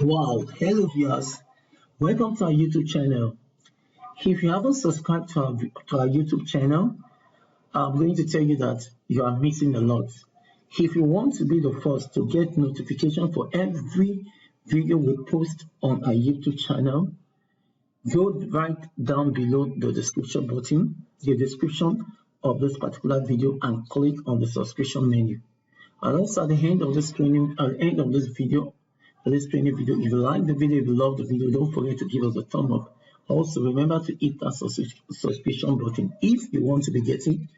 Wow, hello viewers, welcome to our YouTube channel. If you haven't subscribed to our YouTube channel, I'm going to tell you that you are missing a lot. If you want to be the first to get notification for every video we post on our YouTube channel, go right down below the description button, the description of this particular video, and click on the subscription menu. And also at the end of this training, at the end of this video, if you like the video, if you love the video, don't forget to give us a thumb up. Also, remember to hit that subscription button if you want to be getting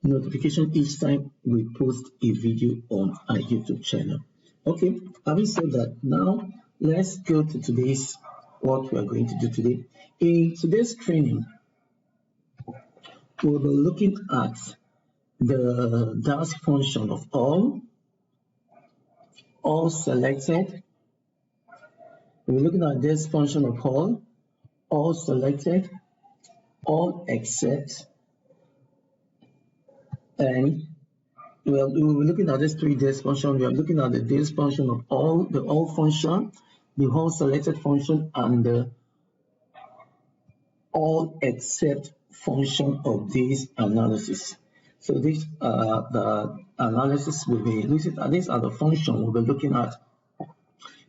notification each time we post a video on our YouTube channel. Okay, having said that, now let's go to today's what we are going to do today. In today's training, we'll be looking at the dash function of all selected. We're looking at this function of all selected, all except, and we're looking at this three dash function. We are looking at the dash function of all, the all function, the all selected function, and the all except function of this analysis. So these are the analysis we'll be looking at. These are the function we'll be looking at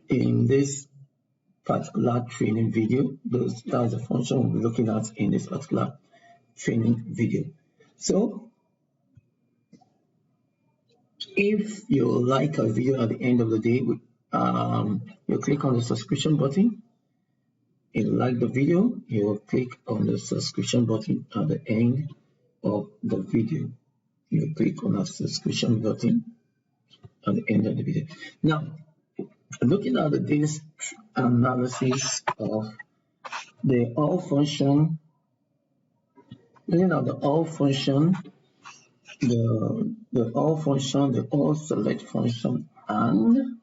in this particular training video. That's the function we'll be looking at in this particular training video. So if you like a video at the end of the day, you click on the subscription button. If you like the video, you will click on the subscription button at the end of the video. You click on the subscription button at the end of the video. Now, looking at this analysis of the all function, looking at the all function, the all function, the all select function, and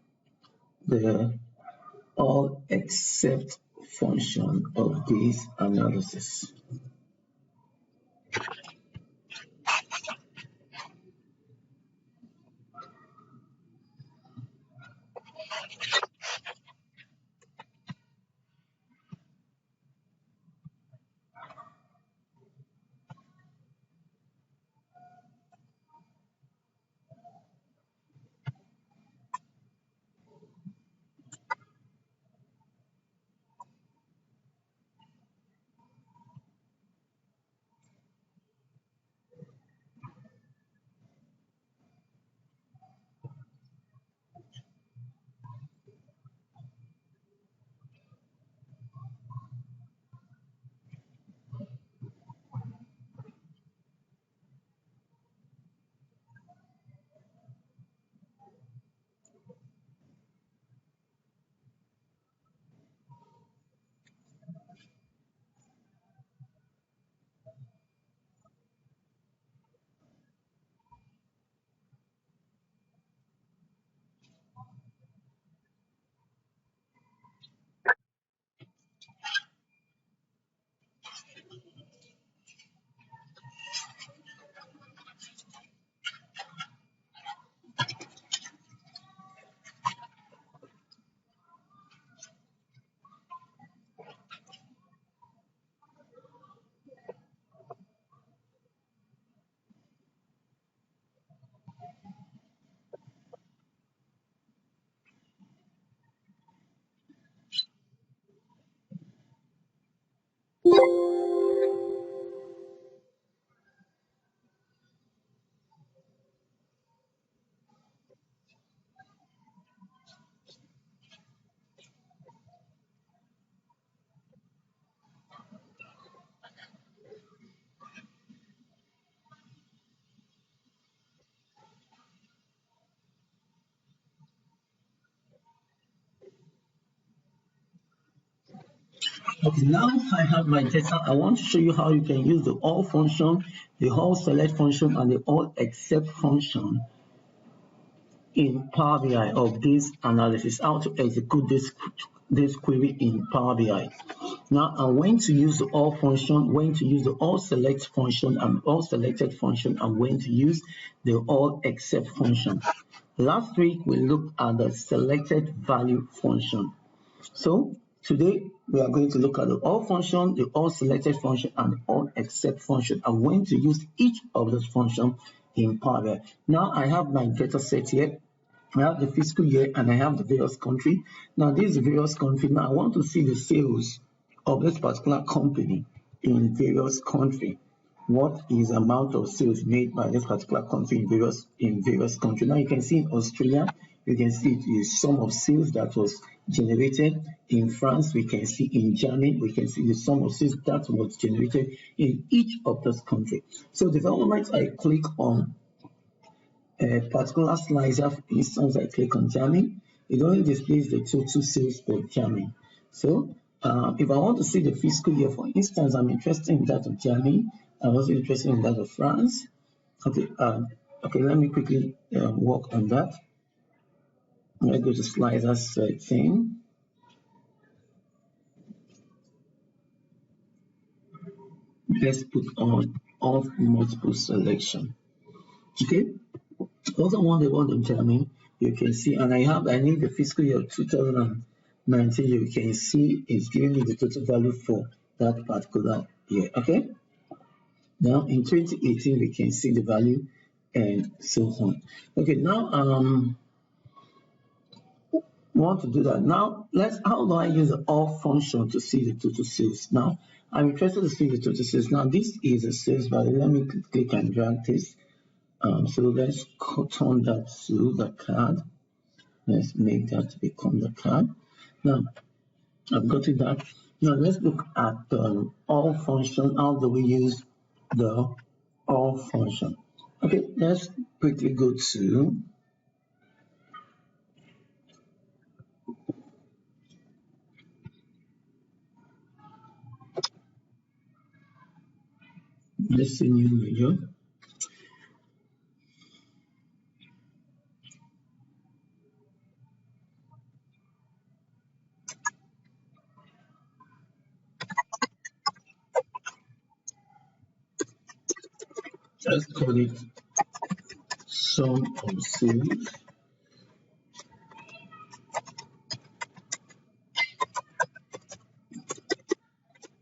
the all except function of this analysis. Okay, now I have my data. I want to show you how you can use the all function, the all select function, and the all except function in Power BI of this analysis, how to execute this query in Power BI. Now I'm going to use the all function, when to use the all select function and all selected function, I'm going to use the all except function. Last week we looked at the selected value function. So today we are going to look at the all function, the all selected function, and the all except function, and when to use each of those functions in Power BI. Now I have my data set here. I have the fiscal year and I have the various country. Now this is the various country. Now I want to see the sales of this particular company in various country. What is the amount of sales made by this particular country in various countries? Now you can see in Australia, you can see the sum of sales that was generated in France. We can see in Germany, we can see the sum of sales that was generated in each of those countries. So the moment I click on a particular slicer, for instance, I click on Germany, it only displays the total sales for Germany. So if I want to see the fiscal year, for instance, I'm interested in that of Germany. I'm also interested in that of France. Okay, let me quickly work on that. I'm going to go to slicer setting. Let's put on off multiple selection. Okay. Also want the one of Germany, you can see, and I need the fiscal year of 2019. You can see it's giving me the total value for that particular year. Okay. Now in 2018 we can see the value and so on. Okay, now want to do that. Now how do I use the all function to see the total sales? Now I'm interested to see the total sales. Now this is a sales value. Let me click and drag this. So let's turn that to the card. Let's make that to become the card. Now I've gotten that. Now let's look at the all function. How do we use the all function? Okay, let's quickly go to let's see new video. Let's call it sum of sales.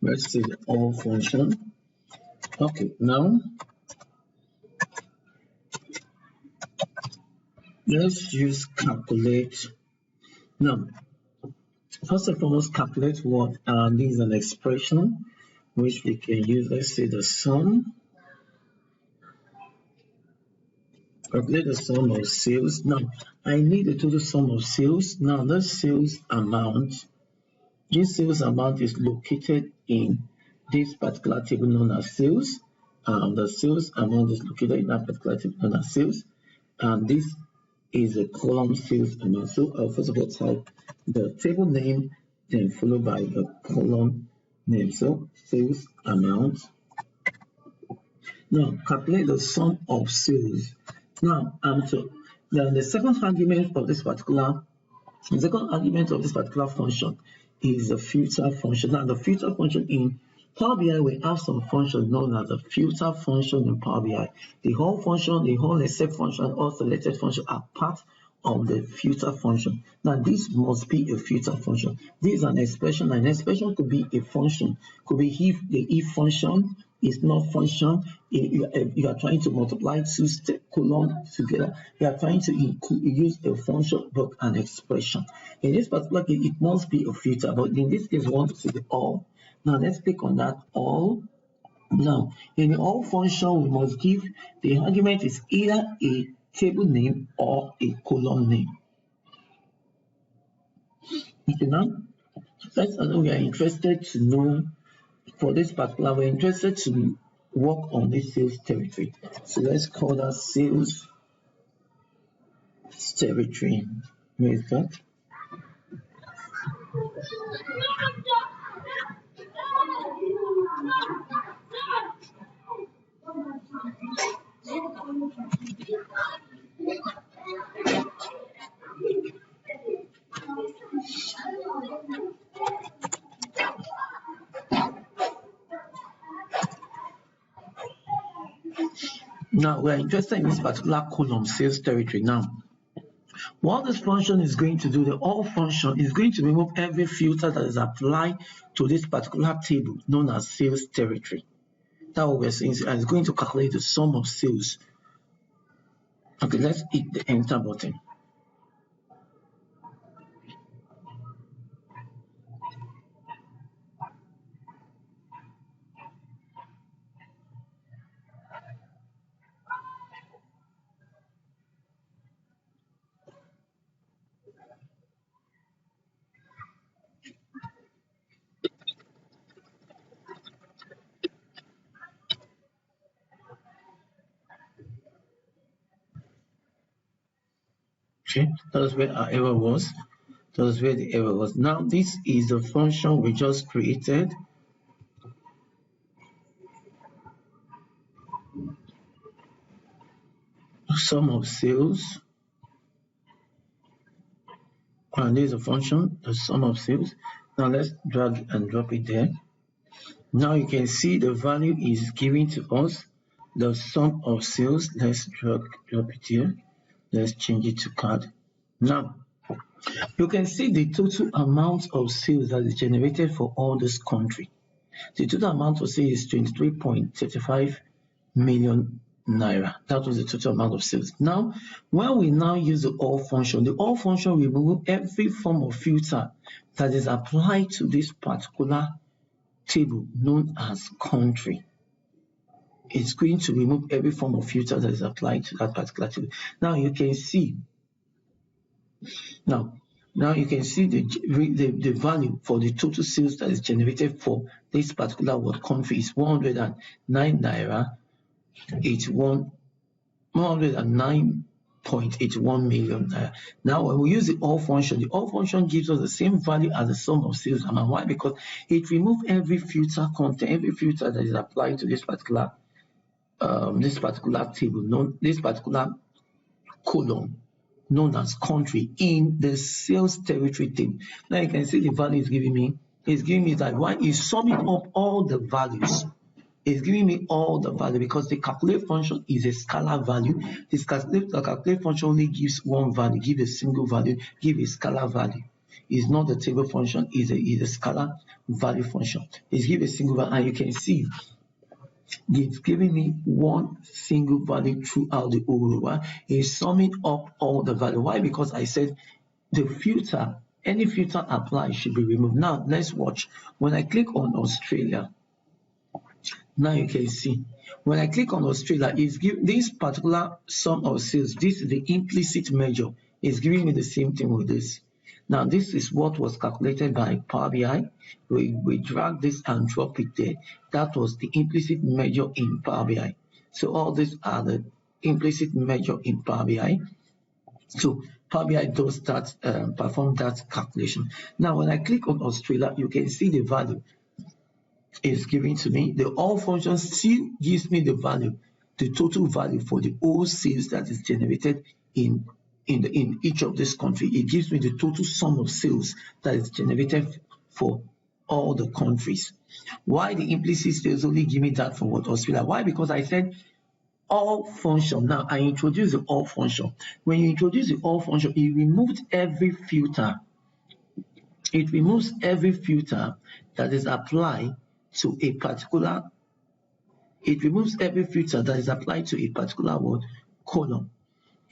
Let's see the all function. Okay, now let's use calculate. Now, first and foremost, calculate what? This is an expression which we can use. Let's say the sum. Calculate the sum of sales. Now, I need the total sum of sales. Now, this sales amount is located in this particular table known as sales. The sales amount is located in that particular table known as sales. And this is a column sales amount. So I'll first of all type the table name, then followed by the column name. So sales amount. Now calculate the sum of sales. Now the second argument of this particular function is the filter function. Now the filter function in Power BI, we have some function known as the filter function in Power BI. The whole function, the whole except function, all selected function are part of the filter function. Now this must be a filter function. This is an expression. An expression could be a function, could be if function is not function. You are trying to multiply two columns together. You are trying to use a function but an expression. In this particular case, it must be a filter, but in this case, we want to see the all. Now let's click on that all. Now in the all function, we must give the argument is either a table name or a column name. Okay, now we are interested to know for this particular, we're interested to work on this sales territory. So let's call that sales territory. Where is that? Now we're interested in this particular column, sales territory. Now What this function is going to do, the all function is going to remove every filter that is applied to this particular table known as sales territory. That's what we're saying, and it's going to calculate the sum of sales. Okay, let's hit the enter button. Okay, that's where our error was. That's where the error was. Now this is the function we just created. Sum of sales, and there's a function, the sum of sales. Now let's drag and drop it there. Now you can see the value is giving to us the sum of sales. Let's drop it here. Let's change it to card. Now you can see the total amount of sales that is generated for all this country. The total amount of sales is 23.35 million naira. That was the total amount of sales. Now, when we now use the all function will remove every form of filter that is applied to this particular table known as country. It's going to remove every form of filter that is applied to that particular table. Now you can see. Now you can see the value for the total sales that is generated for this particular word country is 109 naira 109.81 million naira. Now when we use the all function gives us the same value as the sum of sales amount. Why? Because it removes every filter content, every filter that is applied to this particular table, this particular column known as country in the sales territory table. Now you can see the value is giving me. It's giving me that one is summing up all the values. It's giving me all the value because the calculate function is a scalar value. The calculate function only gives one value, give a single value, give a scalar value. It's not the table function, is a scalar value function. It's give a single value, and you can see it's giving me one single value throughout the whole row. It's summing up all the value. Why? Because I said the filter, any filter applied should be removed. Now let's watch. When I click on Australia, now you can see when I click on Australia, it's giving this particular sum of sales. This is the implicit measure. It's giving me the same thing with this. Now this is what was calculated by Power BI. We drag this and drop it there. That was the implicit measure in Power BI. So all these are the implicit measure in Power BI. So Power BI does that, perform that calculation. Now when I click on Australia, you can see the value is giving to me. The all function still gives me the value, the total value for the whole sales that is generated in each of this country. It gives me the total sum of sales that is generated for all the countries. Why the implicit sales only give me that for what Australia? Why? Because I said all function. Now I introduced the all function. When you introduce the all function, it removed every filter. It removes every filter that is applied to a particular. It removes every filter that is applied to a particular word column.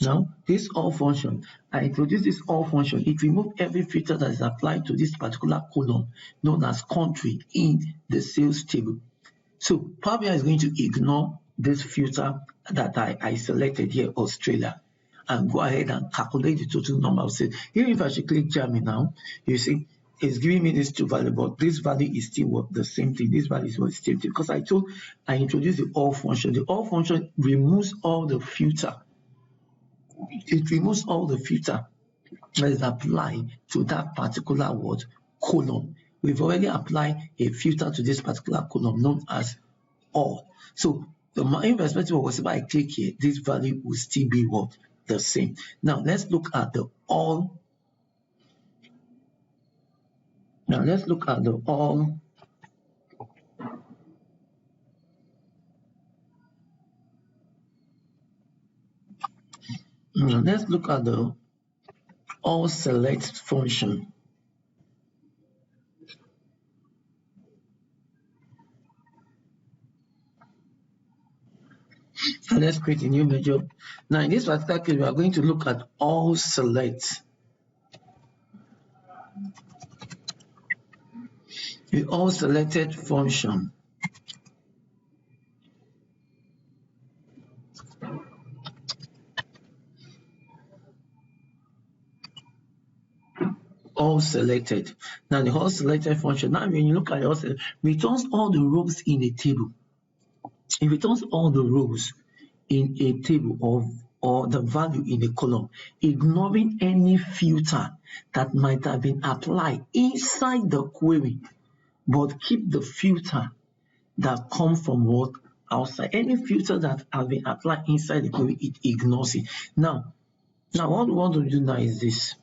Now, this all function, I introduce this all function. It removes every filter that is applied to this particular column known as country in the sales table. So Power BI is going to ignore this filter that I selected here, Australia, and go ahead and calculate the total number of sales. Even if I should click Germany now, you see it's giving me these two values, but this value is still what the same thing. This value is what the same thing because I introduced the all function. The all function removes all the filter. It removes all the filter that is applied to that particular word column. We've already applied a filter to this particular column known as all. So irrespective of whatever I click here, this value will still be what? The same. Now let's look at the all. Now let's look at the all. Now let's look at the all select function. And let's create a new major. Now in this particular case, we are going to look at all select. The all selected function. All selected. Now the all selected function, now when you look at it, returns all the rows in a table. It returns all the rows in a table or the value in a column, ignoring any filter that might have been applied inside the query, but keep the filter that come from what outside. Any filter that has been applied inside the query, it ignores it. Now what we want to do now is this.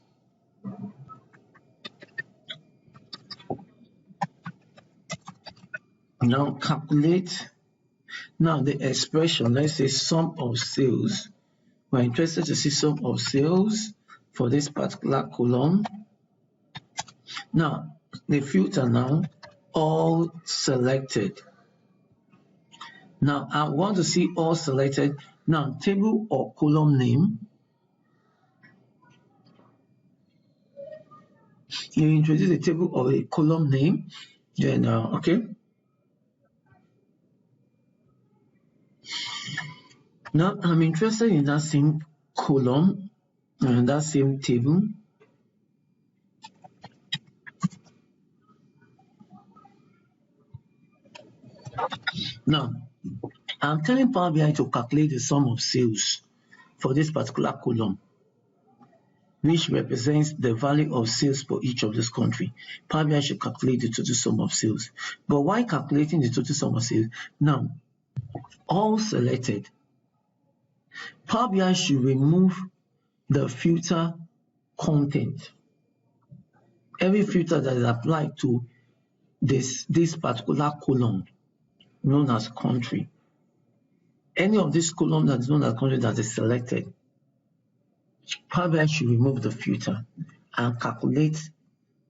Now calculate. Now the expression, let's say sum of sales. We're interested to see sum of sales for this particular column. Now the filter now, all selected. Now I want to see all selected. Now table or column name. You introduce a table or a column name. Then okay. Now I'm interested in that same column and that same table. Now I'm telling Power BI to calculate the sum of sales for this particular column, which represents the value of sales for each of this country. Power BI should calculate the total sum of sales. But while calculating the total sum of sales, now all selected, Power BI should remove the filter content. Every filter that is applied to this particular column known as country. Any of this column that is known as country that is selected, Power BI should remove the filter and calculate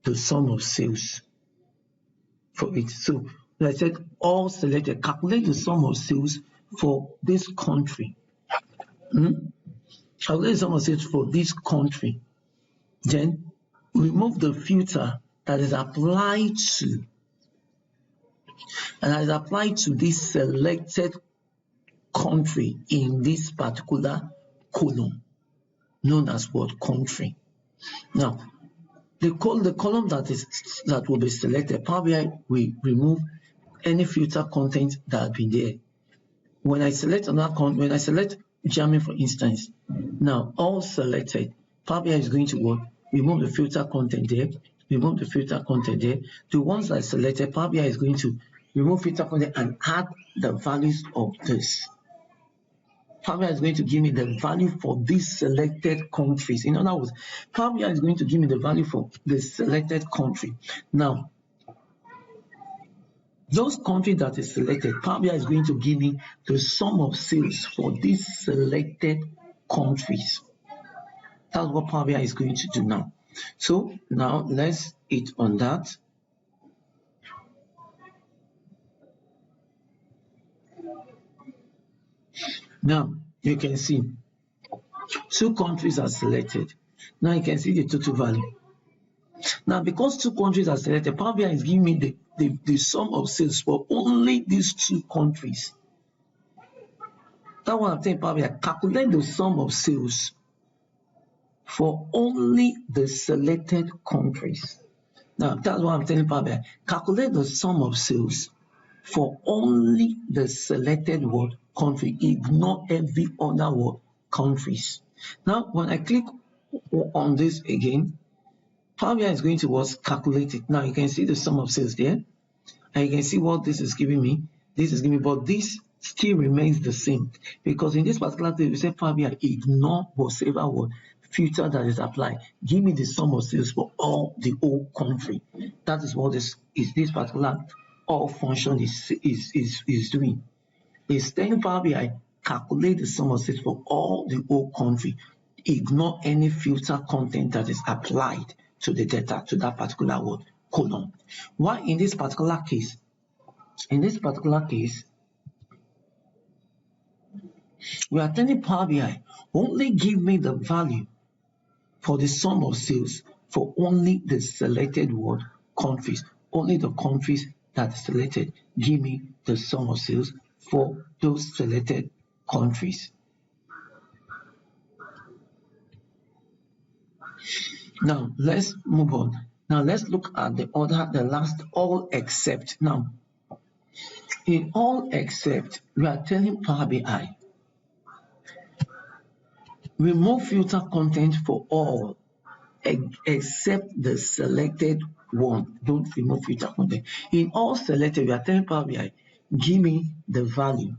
the sum of sales for it. So, like I said, all selected, calculate the sum of sales for this country. Calculate the sum of sales for this country. Then remove the filter that is applied to this selected country in this particular column known as what? Country. Now the column that will be selected, Power BI will remove any filter content that has been there. When I select another country, when I select Germany for instance, now all selected, Power BI is going to what? Remove the filter content there, remove the filter content there. The ones that I selected, Power BI is going to remove filter content and add the values of this. Power BI is going to give me the value for these selected countries. In other words, Power BI is going to give me the value for the selected country. Now, those countries that is selected, Power BI is going to give me the sum of sales for these selected countries. That's what Power BI is going to do now. So now let's hit on that. Now you can see 2 countries are selected. Now you can see the total value. Now because 2 countries are selected, Power BI is giving me the sum of sales for only these 2 countries. That's what I'm saying, Power BI, calculate the sum of sales for only the selected countries. Now that's what I'm telling Power BI, calculate the sum of sales for only the selected word country, ignore every other word countries. Now when I click on this again, Power BI is going to calculate it. Now you can see the sum of sales there, and you can see what this is giving me. This is giving me, but this still remains the same because in this particular case we say Power BI ignore whatever word filter that is applied. Give me the sum of sales for all the whole country. That is what this particular all function is doing. It's telling Power BI calculate the sum of sales for all the whole country, ignore any filter content that is applied to the data, to that particular word, column. Why in this particular case? In this particular case, we are telling Power BI, only give me the value for the sum of sales for only the selected word countries, only the countries that is selected. Give me the sum of sales for those selected countries. Now let's move on. Now let's look at the last all except. Now in all except, we are telling Power BI, remove filter content for all except the selected one. Don't remove filter content. In all selected, we are telling Power BI, give me the value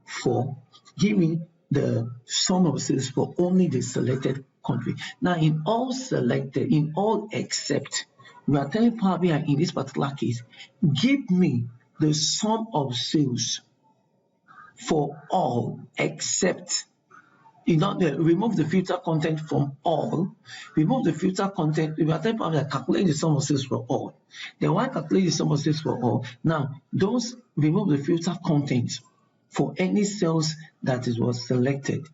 for, give me the sum of sales for only the selected country. Now in all selected, in all except, we are telling Power BI in this particular case, give me the sum of sales for all except, remove the filter content from all, remove the filter content. We are telling Power BI, calculate the sum of sales for all. Then why calculate the sum of sales for all? Now, those remove the filter content for any cells that was selected.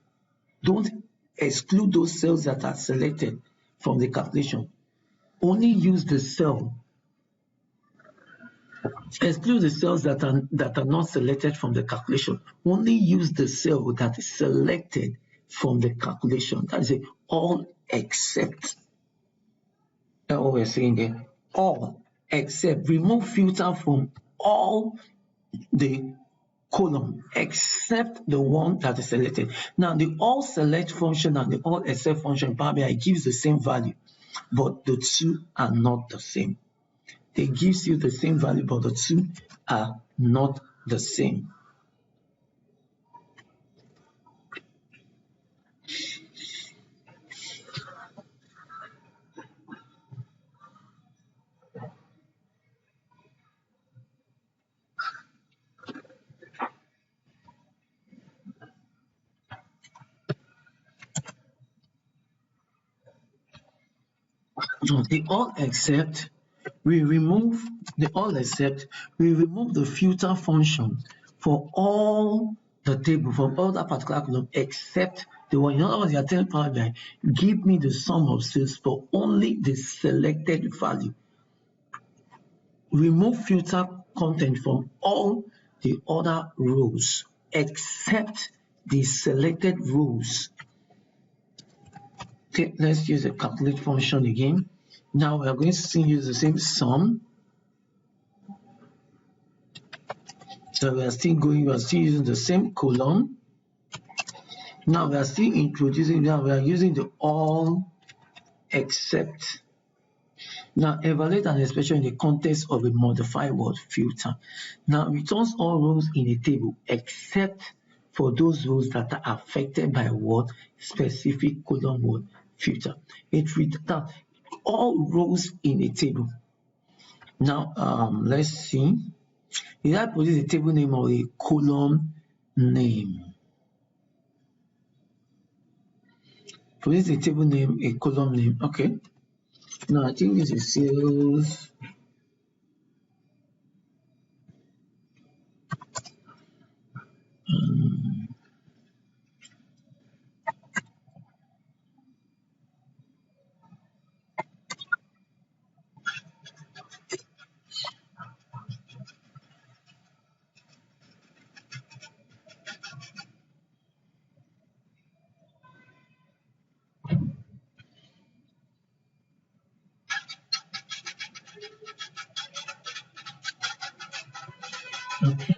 Don't exclude those cells that are selected from the calculation. Only use the cell. Exclude the cells that are not selected from the calculation. Only use the cell that is selected from the calculation. That is all except. That's what we're saying there. All except. Remove filter from all the column except the one that is selected. Now the all select function and the all except function in Power BI gives the same value, but the two are not the same. They gives you the same value, but the two are not the same. The all except, we remove the all except, we remove the filter function for all the table, from all that particular column except the one. In other words, you are telling Power BI, give me the sum of sales for only the selected value. Remove filter content from all the other rows except the selected rows. Okay, let's use the calculate function again. Now we are going to still use the same sum. So we are still using the same column. Now we are still introducing, now we are using the all except. Now evaluate an expression in the context of a modified word filter. Now returns all rows in a table except for those rows that are affected by what specific column word filter. It returns all rows in a table. Now let's see. Did I produce a table name or a column name? Produce a table name, a column name. Okay. Now I think this is sales. Okay.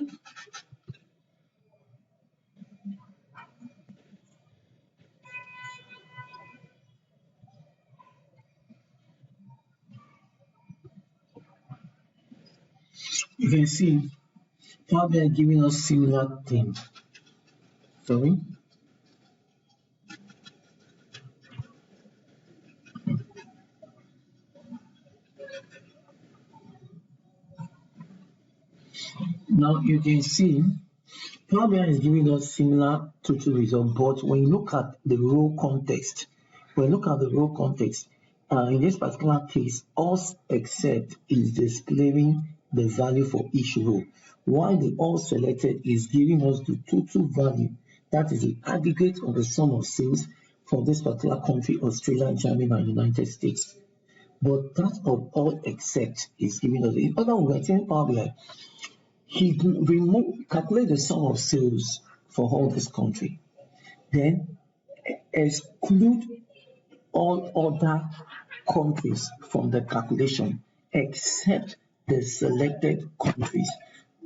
You can see Power BI giving us similar thing. Sorry. Now you can see Power BI is giving us similar total result, but when you look at the row context, When we look at the row context, in this particular case, all except is displaying the value for each row, while the all selected is giving us the total value, that is the aggregate of the sum of sales for this particular country, Australia, Germany, and United States. But that of all except is giving us, in other words, in Power BI, calculate the sum of sales for all this country, then exclude all other countries from the calculation except the selected countries.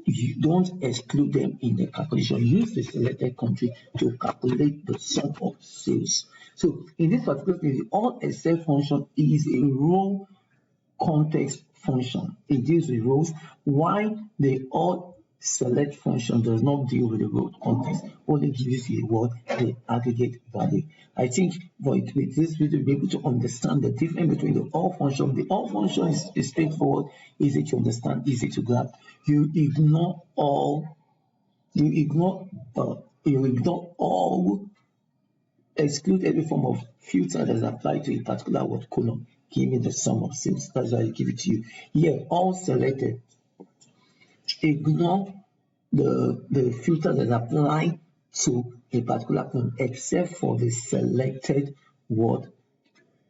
You don't exclude them in the calculation. Use the selected country to calculate the sum of sales. So in this particular case, the all except function is a row context function. It deals with rows, while the all select function does not deal with the row context, only gives you the aggregate value. I think with this video you'll be able to understand the difference between the all function. The all function is straightforward, easy to understand, easy to grasp. You ignore all, exclude every form of filter that is applied to a particular word column. Give me the sum of sales. That's why I give it to you. Here, all selected. Ignore the filter that apply to a particular column except for the selected word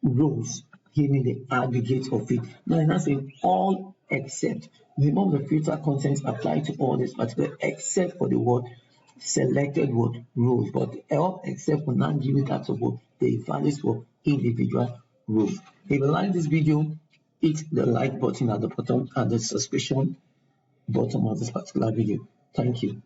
rows. Give me the aggregate of it. Now I'm not saying all except. Remove the filter contents applied to all this particular except for the word selected word rows, but all except will not give you that of the values for individual rows. If you like this video, hit the like button at the bottom and the subscription bottom of this particular video. Thank you.